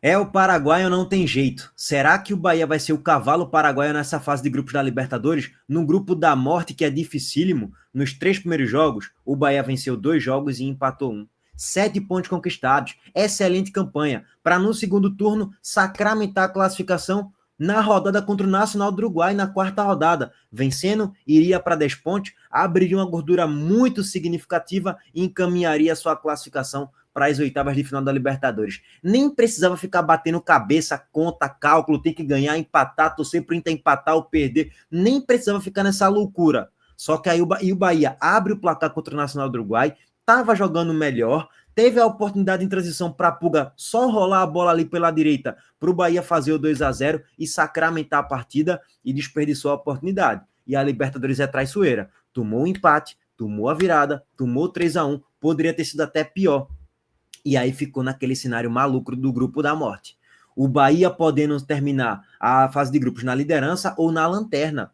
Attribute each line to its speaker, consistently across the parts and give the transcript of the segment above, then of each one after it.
Speaker 1: É o paraguaio, não tem jeito. Será que o Bahia vai ser o cavalo paraguaio nessa fase de grupos da Libertadores? No grupo da morte, que é dificílimo, nos 3 primeiros jogos, o Bahia venceu 2 jogos e empatou um. 7 pontos conquistados. Excelente campanha. Para no segundo turno sacramentar a classificação na rodada contra o Nacional do Uruguai, na quarta rodada. Vencendo, iria para 10 pontos, abriria uma gordura muito significativa e encaminharia sua classificação para as oitavas de final da Libertadores. Nem precisava ficar batendo cabeça, conta, cálculo, tem que ganhar, empatar, torcer para o Inter empatar ou perder. Nem precisava ficar nessa loucura. Só que aí o Bahia abre o placar contra o Nacional do Uruguai, estava jogando melhor, teve a oportunidade em transição para a Pulga só rolar a bola ali pela direita para o Bahia fazer o 2-0 e sacramentar a partida e desperdiçou a oportunidade. E a Libertadores é traiçoeira. Tomou o empate, tomou a virada, tomou 3-1, poderia ter sido até pior. E aí ficou naquele cenário maluco do grupo da morte. O Bahia podendo terminar a fase de grupos na liderança ou na lanterna,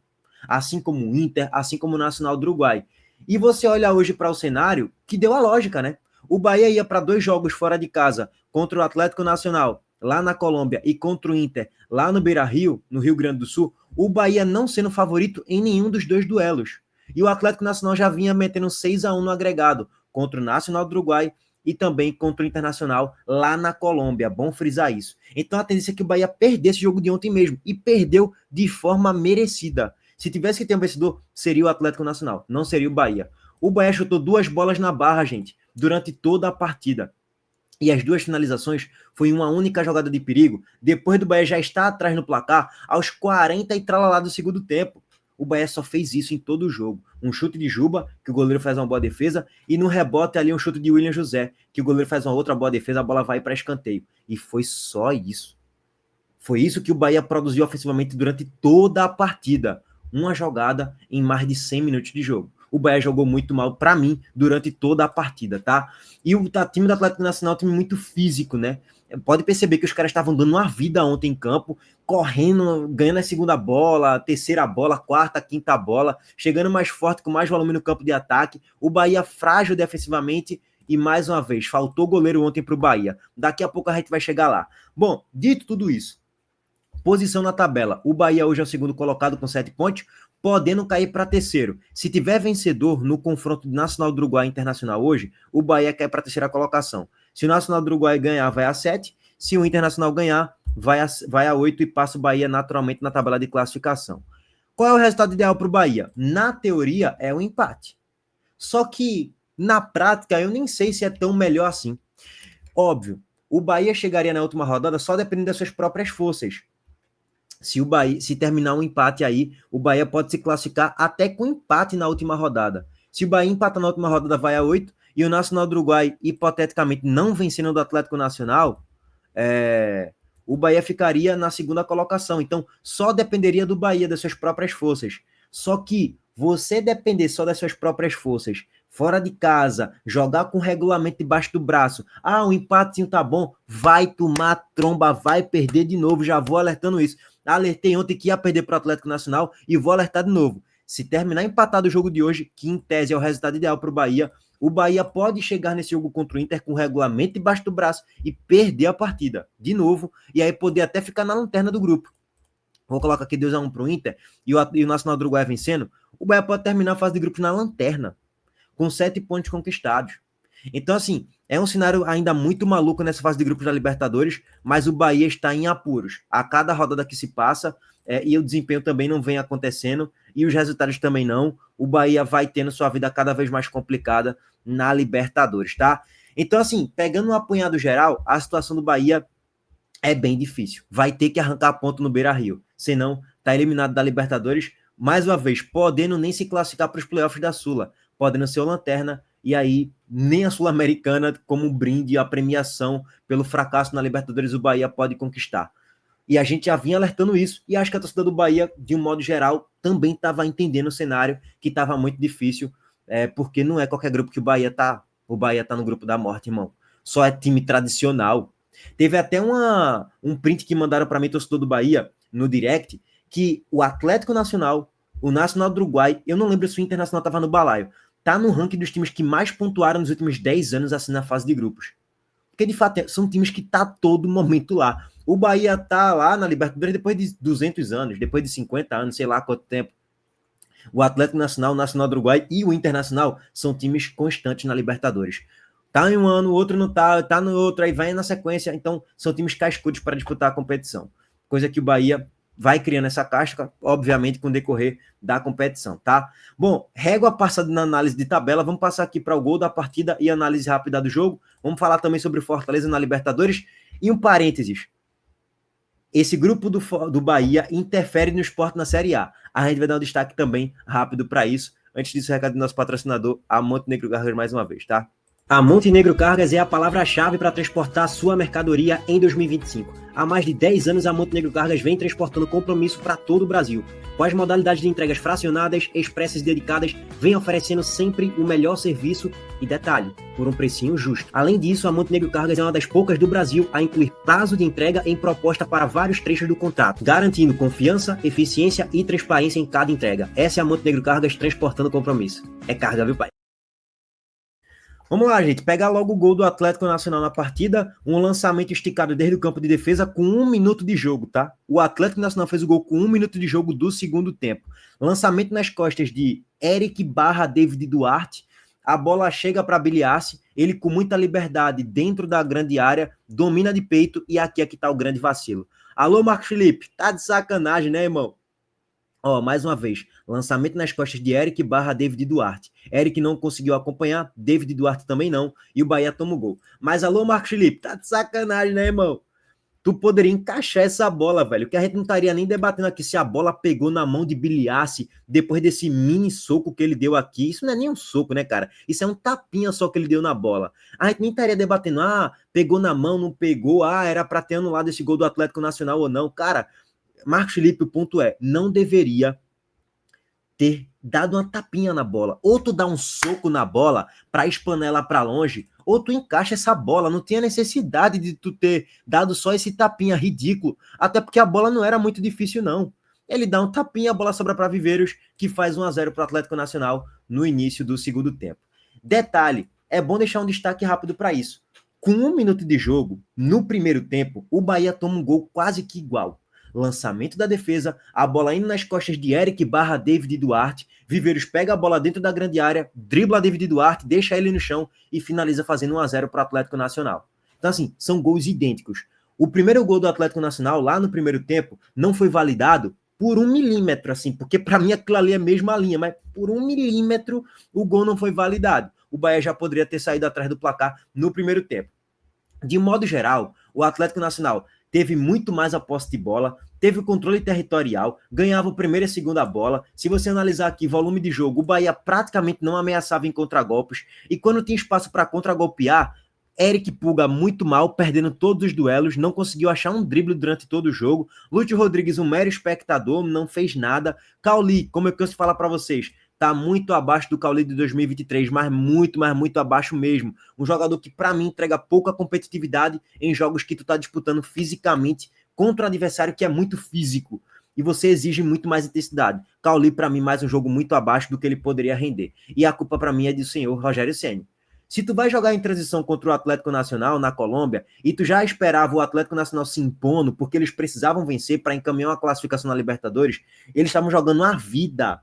Speaker 1: assim como o Inter, assim como o Nacional do Uruguai. E você olha hoje para o cenário que deu a lógica, né? O Bahia ia para 2 jogos fora de casa contra o Atlético Nacional, lá na Colômbia, e contra o Inter, lá no Beira-Rio, no Rio Grande do Sul, o Bahia não sendo favorito em nenhum dos 2 duelos. E o Atlético Nacional já vinha metendo 6-1 no agregado contra o Nacional do Uruguai e também contra o Internacional lá na Colômbia. Bom frisar isso. Então a tendência é que o Bahia perdesse esse jogo de ontem mesmo, e perdeu de forma merecida. Se tivesse que ter um vencedor, seria o Atlético Nacional, não seria o Bahia. O Bahia chutou 2 bolas na barra, gente, durante toda a partida. E as 2 finalizações foi uma única jogada de perigo, depois do Bahia já estar atrás no placar, aos 40 e tralalá do segundo tempo. O Bahia só fez isso em todo o jogo. Um chute de Juba, que o goleiro faz uma boa defesa, e no rebote ali um chute de William José, que o goleiro faz uma outra boa defesa, a bola vai para escanteio. E foi só isso. Foi isso que o Bahia produziu ofensivamente durante toda a partida. Uma jogada em mais de 100 minutos de jogo. O Bahia jogou muito mal, para mim, durante toda a partida, tá? E o time do Atlético Nacional é um time muito físico, né? Pode perceber que os caras estavam dando uma vida ontem em campo, correndo, ganhando a segunda bola, a terceira bola, a quarta, a quinta bola, chegando mais forte, com mais volume no campo de ataque. O Bahia frágil defensivamente e, mais uma vez, faltou goleiro ontem para o Bahia. Daqui a pouco a gente vai chegar lá. Bom, dito tudo isso, posição na tabela. O Bahia hoje é o segundo colocado com 7 pontos, podendo cair para terceiro. Se tiver vencedor no confronto Nacional do Uruguai Internacional hoje, o Bahia cai para a terceira colocação. Se o Nacional do Uruguai ganhar, vai a 7. Se o Internacional ganhar, vai a 8 e passa o Bahia naturalmente na tabela de classificação. Qual é o resultado ideal para o Bahia? Na teoria, é um empate. Só que, na prática, eu nem sei se é tão melhor assim. Óbvio, o Bahia chegaria na última rodada só dependendo das suas próprias forças. Se o Bahia, se terminar um empate aí, o Bahia pode se classificar até com empate na última rodada. Se o Bahia empatar na última rodada, vai a 8, e o Nacional do Uruguai, hipoteticamente, não vencendo do Atlético Nacional, o Bahia ficaria na segunda colocação. Então, só dependeria do Bahia, das suas próprias forças. Só que você depender só das suas próprias forças, fora de casa, jogar com o regulamento debaixo do braço, um empatezinho tá bom, vai tomar tromba, vai perder de novo, já vou alertando isso. Alertei ontem que ia perder para o Atlético Nacional e vou alertar de novo. Se terminar empatado o jogo de hoje, que em tese é o resultado ideal para o Bahia pode chegar nesse jogo contra o Inter com o regulamento debaixo do braço e perder a partida de novo, e aí poder até ficar na lanterna do grupo. Vou colocar aqui 2-1 para o Inter e o Nacional do Uruguai vencendo. O Bahia pode terminar a fase de grupos na lanterna, com 7 pontos conquistados. Então, assim, é um cenário ainda muito maluco nessa fase de grupos da Libertadores, mas o Bahia está em apuros. A cada rodada que se passa, e o desempenho também não vem acontecendo, e os resultados também não, o Bahia vai tendo sua vida cada vez mais complicada na Libertadores, tá? Então, assim, pegando um apanhado geral, a situação do Bahia é bem difícil. Vai ter que arrancar ponto no Beira-Rio, senão tá eliminado da Libertadores, mais uma vez, podendo nem se classificar para os playoffs da Sula, podendo ser o lanterna, e aí nem a Sul-Americana, como um brinde, a premiação pelo fracasso na Libertadores, o Bahia pode conquistar. E a gente já vinha alertando isso, e acho que a torcida do Bahia, de um modo geral, também estava entendendo o cenário, que estava muito difícil, porque não é qualquer grupo que o Bahia tá no grupo da morte, irmão. Só é time tradicional. Teve até um print que mandaram para mim, torcedor do Bahia, no direct, que o Atlético Nacional, o Nacional do Uruguai, eu não lembro se o Internacional estava no balaio, tá no ranking dos times que mais pontuaram nos últimos 10 anos assim na fase de grupos. Porque, de fato, são times que tá todo momento lá. O Bahia tá lá na Libertadores depois de 200 anos, depois de 50 anos, sei lá quanto tempo. O Atlético Nacional, o Nacional do Uruguai e o Internacional são times constantes na Libertadores. Tá em um ano, o outro não tá no outro, aí vai na sequência. Então, são times cascudos para disputar a competição. Coisa que o Bahia vai criando essa casca, obviamente, com o decorrer da competição, tá? Bom, régua passada na análise de tabela, vamos passar aqui para o gol da partida e análise rápida do jogo. Vamos falar também sobre o Fortaleza na Libertadores. E um parênteses, esse grupo do Bahia interfere no Sport na Série A. A gente vai dar um destaque também rápido para isso. Antes disso, o recado do nosso patrocinador, a Montenegro Cargas, mais uma vez, tá? A Montenegro Cargas é a palavra-chave para transportar sua mercadoria em 2025. Há mais de 10 anos, a Montenegro Cargas vem transportando compromisso para todo o Brasil. Com as modalidades de entregas fracionadas, expressas e dedicadas, vem oferecendo sempre o melhor serviço e detalhe, por um precinho justo. Além disso, a Montenegro Cargas é uma das poucas do Brasil a incluir prazo de entrega em proposta para vários trechos do contrato, garantindo confiança, eficiência e transparência em cada entrega. Essa é a Montenegro Cargas transportando compromisso. É carga, viu, pai? Vamos lá, gente. Pegar logo o gol do Atlético Nacional na partida. Um lançamento esticado desde o campo de defesa com 1 minuto de jogo, tá? O Atlético Nacional fez o gol com 1 minuto de jogo do segundo tempo. Lançamento nas costas de Eric/David Duarte. A bola chega para Biliassi. Ele com muita liberdade dentro da grande área. Domina de peito e aqui tá o grande vacilo. Alô, Marcos Felipe. Tá de sacanagem, né, irmão? Ó, mais uma vez, lançamento nas costas de Eric/David Duarte. Eric não conseguiu acompanhar, David Duarte também não, e o Bahia toma o gol. Mas alô, Marcos Felipe, tá de sacanagem, né, irmão? Tu poderia encaixar essa bola, velho, que a gente não estaria nem debatendo aqui se a bola pegou na mão de Biliassi depois desse mini soco que ele deu aqui. Isso não é nem um soco, né, cara? Isso é um tapinha só que ele deu na bola. A gente nem estaria debatendo, pegou na mão, não pegou, era pra ter anulado esse gol do Atlético Nacional ou não. Cara, Marcos Felipe, o ponto é, não deveria ter dado uma tapinha na bola. Ou tu dá um soco na bola para espanar ela para longe, ou tu encaixa essa bola. Não tinha necessidade de tu ter dado só esse tapinha ridículo, até porque a bola não era muito difícil, não. Ele dá um tapinha, a bola sobra para Viveiros, que faz 1-0 para o Atlético Nacional no início do segundo tempo. Detalhe, é bom deixar um destaque rápido para isso. Com 1 minuto de jogo, no primeiro tempo, o Bahia toma um gol quase que igual. Lançamento da defesa, a bola indo nas costas de Eric/David Duarte, Viveiros pega a bola dentro da grande área, dribla David Duarte, deixa ele no chão e finaliza fazendo 1-0 para o Atlético Nacional. Então assim, são gols idênticos. O primeiro gol do Atlético Nacional, lá no primeiro tempo, não foi validado por 1 milímetro, assim, porque para mim aquilo ali é a mesma linha, mas por 1 milímetro o gol não foi validado. O Bahia já poderia ter saído atrás do placar no primeiro tempo. De modo geral, o Atlético Nacional teve muito mais a posse de bola, teve o controle territorial, ganhava a primeira e a segunda bola. Se você analisar aqui volume de jogo, o Bahia praticamente não ameaçava em contragolpes, e quando tinha espaço para contragolpear, Eric Puga muito mal, perdendo todos os duelos, não conseguiu achar um drible durante todo o jogo. Lúcio Rodrigues, um mero espectador, não fez nada. Cauli, como eu canso de falar para vocês, tá muito abaixo do Cauli de 2023, mas muito abaixo mesmo. Um jogador que, para mim, entrega pouca competitividade em jogos que tu tá disputando fisicamente contra um adversário que é muito físico. E você exige muito mais intensidade. Cauli, para mim, mais um jogo muito abaixo do que ele poderia render. E a culpa, para mim, é do senhor Rogério Ceni. Se tu vai jogar em transição contra o Atlético Nacional na Colômbia e tu já esperava o Atlético Nacional se impondo porque eles precisavam vencer para encaminhar uma classificação na Libertadores, eles estavam jogando a vida.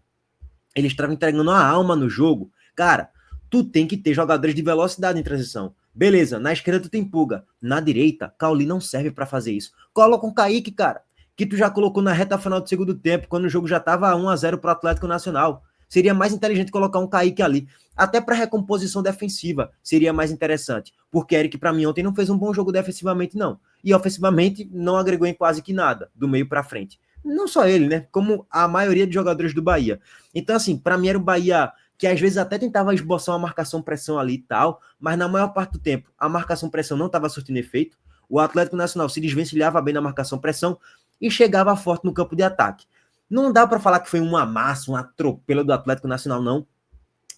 Speaker 1: Eles estavam entregando a alma no jogo. Cara, tu tem que ter jogadores de velocidade em transição. Beleza, na esquerda tu tem Puga. Na direita, Cauli não serve para fazer isso. Coloca um Kaique, cara, que tu já colocou na reta final do segundo tempo, quando o jogo já tava 1-0 pro Atlético Nacional. Seria mais inteligente colocar um Kaique ali. Até para recomposição defensiva seria mais interessante. Porque Eric, para mim, ontem não fez um bom jogo defensivamente, não. E ofensivamente não agregou em quase que nada, do meio para frente. Não só ele, né? Como a maioria dos jogadores do Bahia. Então, assim, para mim era um Bahia que às vezes até tentava esboçar uma marcação-pressão ali e tal, mas na maior parte do tempo a marcação-pressão não estava surtindo efeito. O Atlético Nacional se desvencilhava bem na marcação-pressão e chegava forte no campo de ataque. Não dá para falar que foi um amasso, um atropelo do Atlético Nacional, não.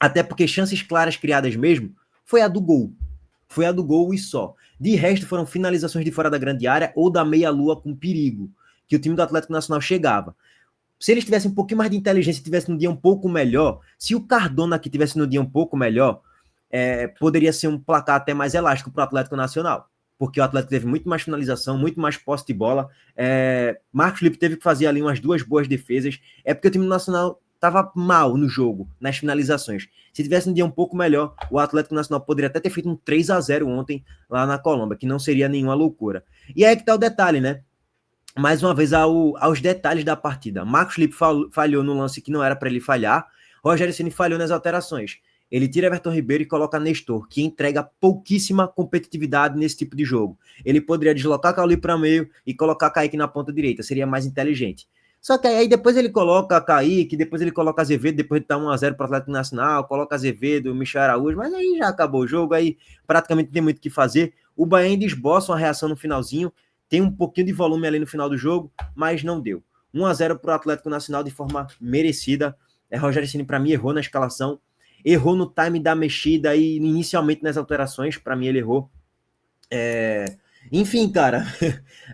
Speaker 1: Até porque chances claras criadas mesmo foi a do gol. Foi a do gol e só. De resto, foram finalizações de fora da grande área ou da meia-lua com perigo, que o time do Atlético Nacional chegava. Se eles tivessem um pouquinho mais de inteligência, tivessem um dia um pouco melhor, se o Cardona aqui tivesse no dia um pouco melhor, poderia ser um placar até mais elástico para o Atlético Nacional, porque o Atlético teve muito mais finalização, muito mais posse de bola. Marcos Felipe teve que fazer ali umas 2 boas defesas. É porque o time do Nacional estava mal no jogo, nas finalizações. Se tivesse um dia um pouco melhor, o Atlético Nacional poderia até ter feito um 3-0 ontem lá na Colômbia, que não seria nenhuma loucura. E aí que tá o detalhe, né? Mais uma vez aos detalhes da partida. Marcos Felipe falhou no lance que não era para ele falhar. Rogério Ceni falhou nas alterações. Ele tira Everton Ribeiro e coloca Nestor, que entrega pouquíssima competitividade nesse tipo de jogo. Ele poderia deslocar Cauli para meio e colocar Kaique na ponta direita, seria mais inteligente. Só que aí depois ele coloca Kaique, depois ele coloca Azevedo, depois de dar 1-0 para o Atlético Nacional, coloca Azevedo, Michel Araújo, mas aí já acabou o jogo, aí praticamente não tem muito o que fazer. O Bahia ainda esboça uma reação no finalzinho, tem um pouquinho de volume ali no final do jogo, mas não deu. 1-0 para o Atlético Nacional de forma merecida. Rogério Ceni, para mim, errou na escalação, errou no time da mexida e inicialmente nas alterações, para mim ele errou. Enfim, cara,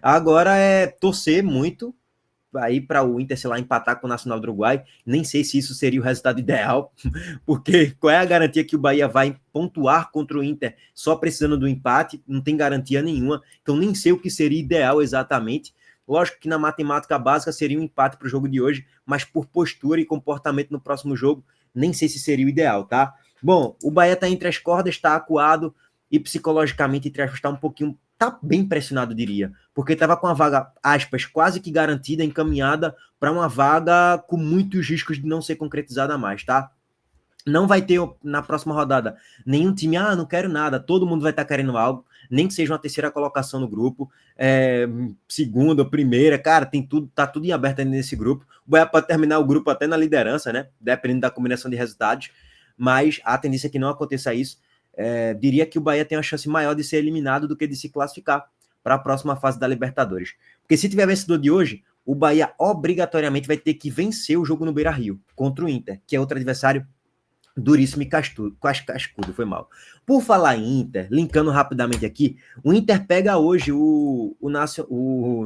Speaker 1: agora é torcer muito aí para o Inter, sei lá, empatar com o Nacional do Uruguai. Nem sei se isso seria o resultado ideal, porque qual é a garantia que o Bahia vai pontuar contra o Inter só precisando do empate? Não tem garantia nenhuma, então nem sei o que seria ideal exatamente. Lógico que na matemática básica seria um empate para o jogo de hoje, mas por postura e comportamento no próximo jogo, nem sei se seria o ideal, tá? Bom, o Bahia tá entre as cordas, tá acuado e psicologicamente está um pouquinho, tá bem pressionado, diria, porque estava com a vaga, aspas, quase que garantida, encaminhada para uma vaga com muitos riscos de não ser concretizada mais, tá? Não vai ter na próxima rodada nenhum time, não quero nada, todo mundo vai estar querendo algo, nem que seja uma terceira colocação no grupo, segunda, primeira, cara, tem tudo, tá tudo em aberto nesse grupo. O Bahia pode terminar o grupo até na liderança, né? Dependendo da combinação de resultados, mas a tendência é que não aconteça isso. Diria que o Bahia tem uma chance maior de ser eliminado do que de se classificar para a próxima fase da Libertadores. Porque se tiver vencedor de hoje, o Bahia obrigatoriamente vai ter que vencer o jogo no Beira-Rio contra o Inter, que é outro adversário duríssimo e cascudo, foi mal. Por falar em Inter, linkando rapidamente aqui, o Inter pega hoje o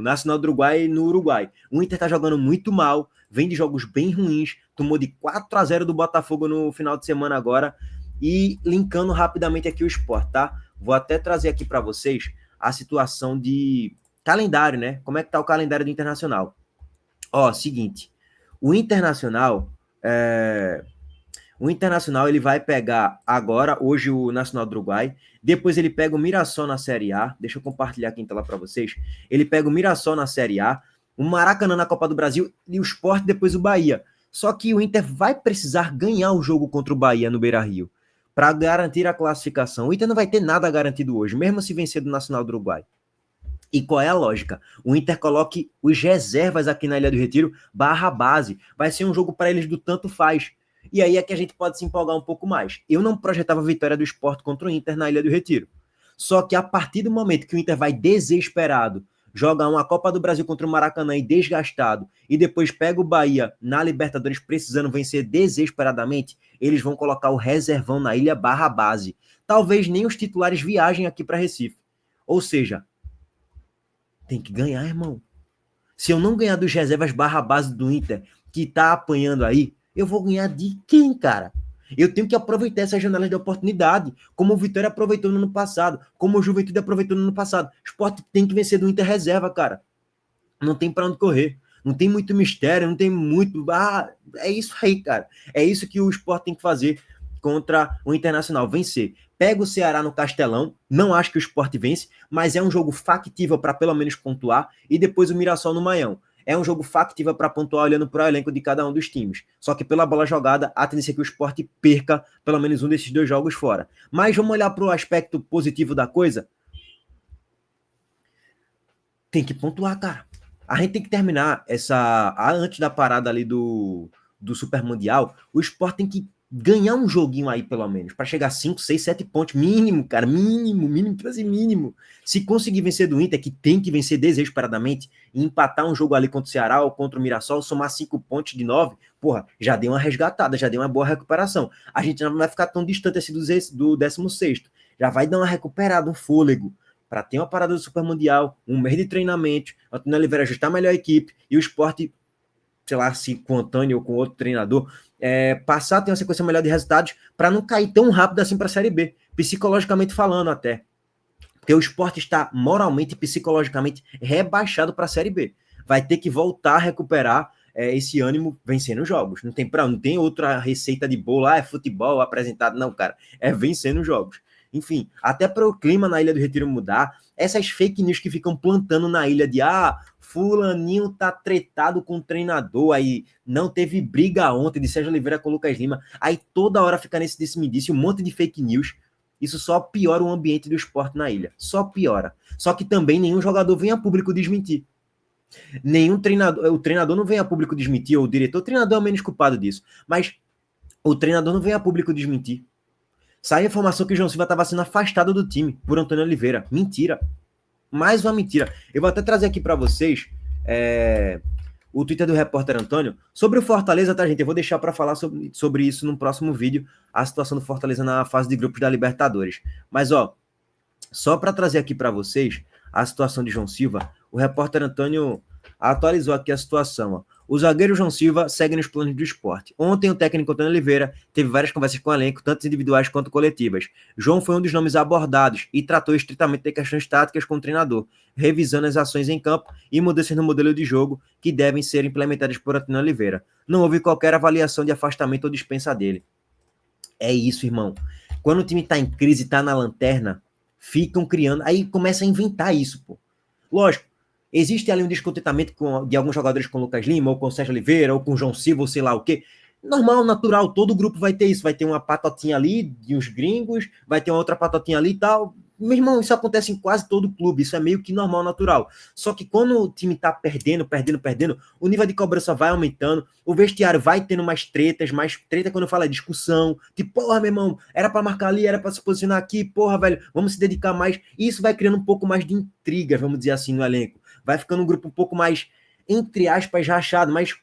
Speaker 1: Nacional do Uruguai no Uruguai. O Inter tá jogando muito mal, vem de jogos bem ruins, tomou de 4-0 do Botafogo no final de semana agora, e linkando rapidamente aqui o Sport, tá? Vou até trazer aqui para vocês a situação de calendário, né? Como é que tá o calendário do Internacional? Seguinte, o Internacional... O Internacional ele vai pegar agora, hoje, o Nacional do Uruguai. Depois ele pega o Mirassol na Série A. Deixa eu compartilhar aqui em tela para vocês. Ele pega o Mirassol na Série A, o Maracanã na Copa do Brasil e o Sport depois o Bahia. Só que o Inter vai precisar ganhar o jogo contra o Bahia no Beira-Rio para garantir a classificação. O Inter não vai ter nada garantido hoje, mesmo se vencer do Nacional do Uruguai. E qual é a lógica? O Inter coloque os reservas aqui na Ilha do Retiro barra base. Vai ser um jogo para eles do tanto faz. E aí é que a gente pode se empolgar um pouco mais. Eu não projetava a vitória do Sport contra o Inter na Ilha do Retiro. Só que a partir do momento que o Inter vai desesperado jogar uma Copa do Brasil contra o Maracanã e desgastado, e depois pega o Bahia na Libertadores precisando vencer desesperadamente, eles vão colocar o reservão na ilha barra base. Talvez nem os titulares viajem aqui para Recife. Ou seja, tem que ganhar, irmão. Se eu não ganhar dos reservas barra base do Inter, que tá apanhando aí, eu vou ganhar de quem, cara? Eu tenho que aproveitar essas janelas de oportunidade, como o Vitória aproveitou no ano passado, como o Juventude aproveitou no ano passado. O Sport tem que vencer do Inter reserva, cara. Não tem para onde correr. Não tem muito mistério, não tem muito... é isso aí, cara. É isso que o Sport tem que fazer contra o Internacional, vencer. Pega o Ceará no Castelão, não acho que o Sport vence, mas é um jogo factível para pelo menos pontuar, e depois o Mirassol no Maião. É um jogo factível para pontuar olhando para o elenco de cada um dos times. Só que pela bola jogada, a tendência é que o Sport perca pelo menos um desses 2 jogos fora. Mas vamos olhar para o aspecto positivo da coisa? Tem que pontuar, cara. A gente tem que terminar antes da parada ali do Super Mundial, o Sport tem que ganhar um joguinho aí, pelo menos, para chegar a 5, 6, 7 pontos, mínimo, cara, mínimo, quase mínimo. Se conseguir vencer do Inter, que tem que vencer desesperadamente, e empatar um jogo ali contra o Ceará ou contra o Mirassol, somar 5 pontos de 9, porra, já deu uma resgatada, já deu uma boa recuperação. A gente não vai ficar tão distante assim do 16º, já vai dar uma recuperada, um fôlego, para ter uma parada do Super Mundial, um mês de treinamento, o Antônio Oliveira ajustar melhor a equipe, e o Sport sei lá, se com o Antônio ou com outro treinador, passar a ter uma sequência melhor de resultados para não cair tão rápido assim para a Série B, psicologicamente falando até. Porque o Sport está moralmente e psicologicamente rebaixado para a Série B. Vai ter que voltar a recuperar esse ânimo vencendo jogos. Não tem outra receita de bolo, é futebol apresentado. Não, cara, é vencendo jogos. Enfim, até para o clima na Ilha do Retiro mudar, essas fake news que ficam plantando na ilha de fulaninho tá tretado com o treinador, aí não teve briga ontem de Sérgio Oliveira com o Lucas Lima, aí toda hora fica nesse disse-me-disse, um monte de fake news. Isso só piora o ambiente do esporte na ilha. Só piora. Só que também nenhum jogador vem a público desmentir. Nenhum treinador, o treinador não vem a público desmentir, ou o diretor, o treinador é o menos culpado disso. Mas o treinador não vem a público desmentir. Sai a informação que o João Silva estava sendo afastado do time por Antônio Oliveira. Mentira. Mais uma mentira. Eu vou até trazer aqui para vocês o Twitter do repórter Antônio sobre o Fortaleza, tá, gente? Eu vou deixar para falar sobre isso no próximo vídeo, a situação do Fortaleza na fase de grupos da Libertadores. Mas, só para trazer aqui para vocês a situação de João Silva, o repórter Antônio atualizou aqui a situação. O zagueiro João Silva segue nos planos do esporte. Ontem, o técnico Antônio Oliveira teve várias conversas com o elenco, tanto individuais quanto coletivas. João foi um dos nomes abordados e tratou estritamente de questões táticas com o treinador, revisando as ações em campo e mudanças no modelo de jogo que devem ser implementadas por Antônio Oliveira. Não houve qualquer avaliação de afastamento ou dispensa dele. É isso, irmão. Quando o time tá em crise, tá na lanterna, ficam criando, aí começa a inventar isso, pô. Lógico, existe ali um descontentamento de alguns jogadores com o Lucas Lima, ou com o Sérgio Oliveira, ou com o João Silva, ou sei lá o quê. Normal, natural, todo grupo vai ter isso. Vai ter uma patotinha ali de uns gringos, vai ter uma outra patotinha ali e tal. Meu irmão, isso acontece em quase todo clube, isso é meio que normal, natural. Só que quando o time tá perdendo, o nível de cobrança vai aumentando, o vestiário vai tendo mais treta quando eu falo é discussão, tipo, porra, meu irmão, era pra marcar ali, era pra se posicionar aqui, porra, velho, vamos se dedicar mais. E isso vai criando um pouco mais de intriga, vamos dizer assim, no elenco. Vai ficando um grupo um pouco mais, entre aspas, rachado, mas,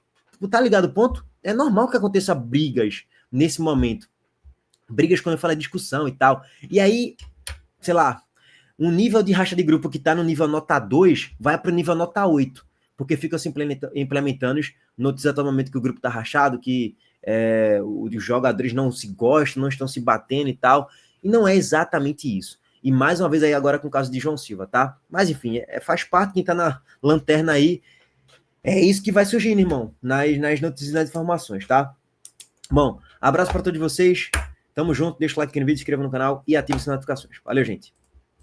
Speaker 1: tá ligado o ponto? É normal que aconteça brigas nesse momento. Brigas quando eu falo discussão e tal. E aí, sei lá, um nível de racha de grupo que tá no nível nota 2 vai para o nível nota 8, porque ficam se implementando no exato momento que o grupo tá rachado, que os jogadores não se gostam, não estão se batendo e tal, e não é exatamente isso. E mais uma vez aí agora com o caso de João Silva, tá? Mas enfim, faz parte, quem tá na lanterna aí, é isso que vai surgindo, irmão, nas notícias e nas informações, tá? Bom, abraço para todos vocês, tamo junto, deixa o like aqui no vídeo, se inscreva no canal e ative as notificações. Valeu, gente!